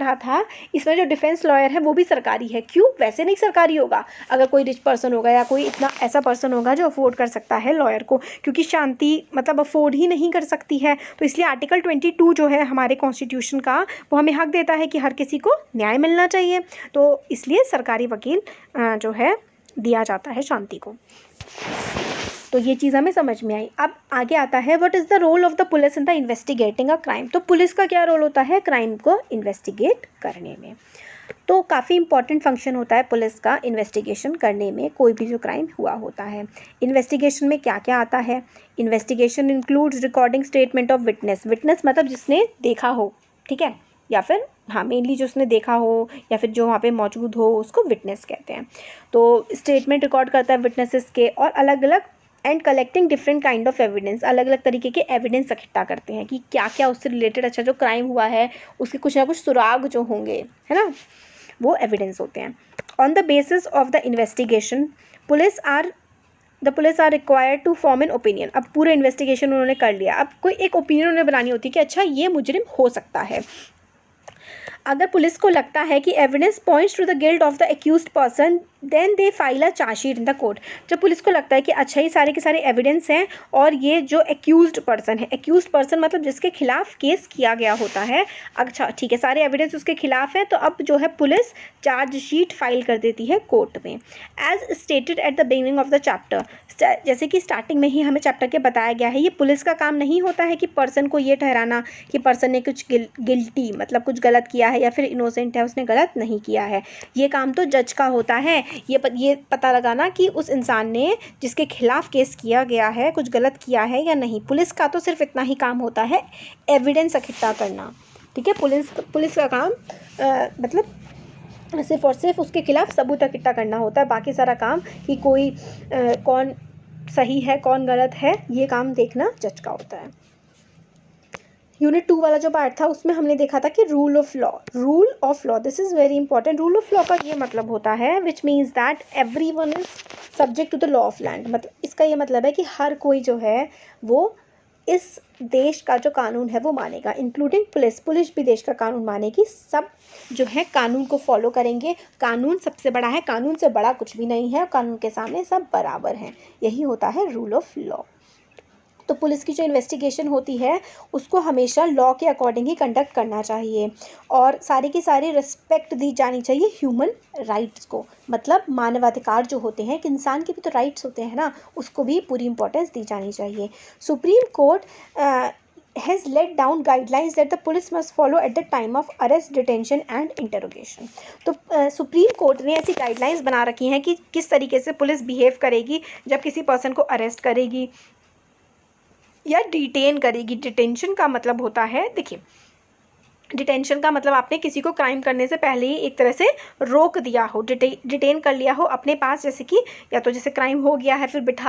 रहा था, इसमें जो डिफेंस लॉयर है वो भी सरकारी है। क्यों? वैसे नहीं सरकारी होगा, अगर कोई रिच पर्सन होगा या कोई इतना ऐसा पर्सन होगा जो अफोर्ड कर सकता है लॉयर को, क्योंकि शांति मतलब अफोर्ड ही नहीं कर सकती है। तो इसलिए आर्टिकल 22 जो है हमारे कॉन्स्टिट्यूशन का, वो हमें हक देता है कि हर किसी को न्याय मिलना चाहिए। तो इसलिए सरकारी वकील जो है दिया जाता है शांति को। तो ये चीज़ हमें समझ में आई। अब आगे आता है what is the role of the police in the investigating a crime. तो पुलिस का क्या रोल होता है क्राइम को इन्वेस्टिगेट करने में। तो काफ़ी इंपॉर्टेंट फंक्शन होता है पुलिस का इन्वेस्टिगेशन करने में, कोई भी जो क्राइम हुआ होता है। इन्वेस्टिगेशन में क्या क्या आता है? Investigation includes recording statement of witness. Witness मतलब जिसने देखा हो, ठीक है, या फिर हाँ मेनली जो उसने देखा हो या फिर जो वहाँ पे मौजूद हो उसको विटनेस कहते हैं। तो स्टेटमेंट रिकॉर्ड करता है विटनेसेस के, और अलग अलग and collecting different kind of evidence, अलग अलग तरीके के एविडेंस इकट्ठा करते हैं कि क्या क्या उससे रिलेटेड, अच्छा जो क्राइम हुआ है उसके कुछ ना कुछ सुराग जो होंगे, है ना, वो एविडेंस होते हैं। On the basis of the investigation police are required to form an opinion. अब पूरे इन्वेस्टिगेशन उन्होंने कर लिया, अब कोई एक ओपिनियन उन्हें बनानी होती है कि अच्छा ये मुजरिम हो सकता है। अगर पुलिस को लगता है कि evidence points to the guilt of the accused person then they file a chargesheet in the court. जब पुलिस को लगता है कि अच्छा ये सारे के सारे एविडेंस हैं और ये जो एक्यूज्ड पर्सन है, एक्यूज्ड पर्सन मतलब जिसके खिलाफ केस किया गया होता है, अच्छा ठीक है सारे एविडेंस उसके खिलाफ हैं, तो अब जो है पुलिस चार्जशीट फाइल कर देती है कोर्ट में। As stated at the beginning of the chapter, जैसे कि स्टार्टिंग में ही हमें चैप्टर के बताया गया है, ये पुलिस का काम नहीं होता है कि पर्सन को ये ठहराना कि पर्सन ने कुछ गिल्टी मतलब कुछ गलत किया है या फिर इनोसेंट है, उसने गलत नहीं किया है। ये काम तो जज का होता है, ये पता लगाना कि उस इंसान ने जिसके खिलाफ केस किया गया है कुछ गलत किया है या नहीं। पुलिस का तो सिर्फ इतना ही काम होता है, एविडेंस इकट्ठा करना, ठीक है। पुलिस का काम मतलब सिर्फ और सिर्फ उसके खिलाफ सबूत इकट्ठा करना होता है, बाकी सारा काम कि कोई कौन सही है कौन गलत है ये काम देखना जज का होता है। यूनिट 2 वाला जो पार्ट था उसमें हमने देखा था कि rule of law, this is very important. Rule of law का ये मतलब होता है which means that everyone is subject to the law of land. मतलब इसका ये मतलब है कि हर कोई जो है वो इस देश का जो कानून है वो मानेगा, इंक्लूडिंग पुलिस भी देश का कानून मानेगी। सब जो है कानून को फॉलो करेंगे, कानून सबसे बड़ा है, कानून से बड़ा कुछ भी नहीं है, कानून के सामने सब बराबर हैं, यही होता है रूल ऑफ लॉ। तो पुलिस की जो इन्वेस्टिगेशन होती है उसको हमेशा लॉ के अकॉर्डिंग ही कंडक्ट करना चाहिए, और सारी की सारी रिस्पेक्ट दी जानी चाहिए ह्यूमन राइट्स को। मतलब मानवाधिकार जो होते हैं, एक इंसान के भी तो राइट्स होते हैं ना, उसको भी पूरी इंपॉर्टेंस दी जानी चाहिए। Supreme court has laid down guidelines that the police must follow at the time of arrest, detention and interrogation। तो सुप्रीम कोर्ट ने ऐसी गाइडलाइंस बना रखी हैं कि किस तरीके से पुलिस बिहेव करेगी जब किसी पर्सन को अरेस्ट करेगी या डिटेन करेगी। डिटेंशन का मतलब होता है, देखिए डिटेंशन का मतलब आपने किसी को क्राइम करने से पहले ही एक तरह से रोक दिया हो, डिटेन कर लिया हो अपने पास, जैसे कि या तो जैसे क्राइम हो गया है फिर बिठा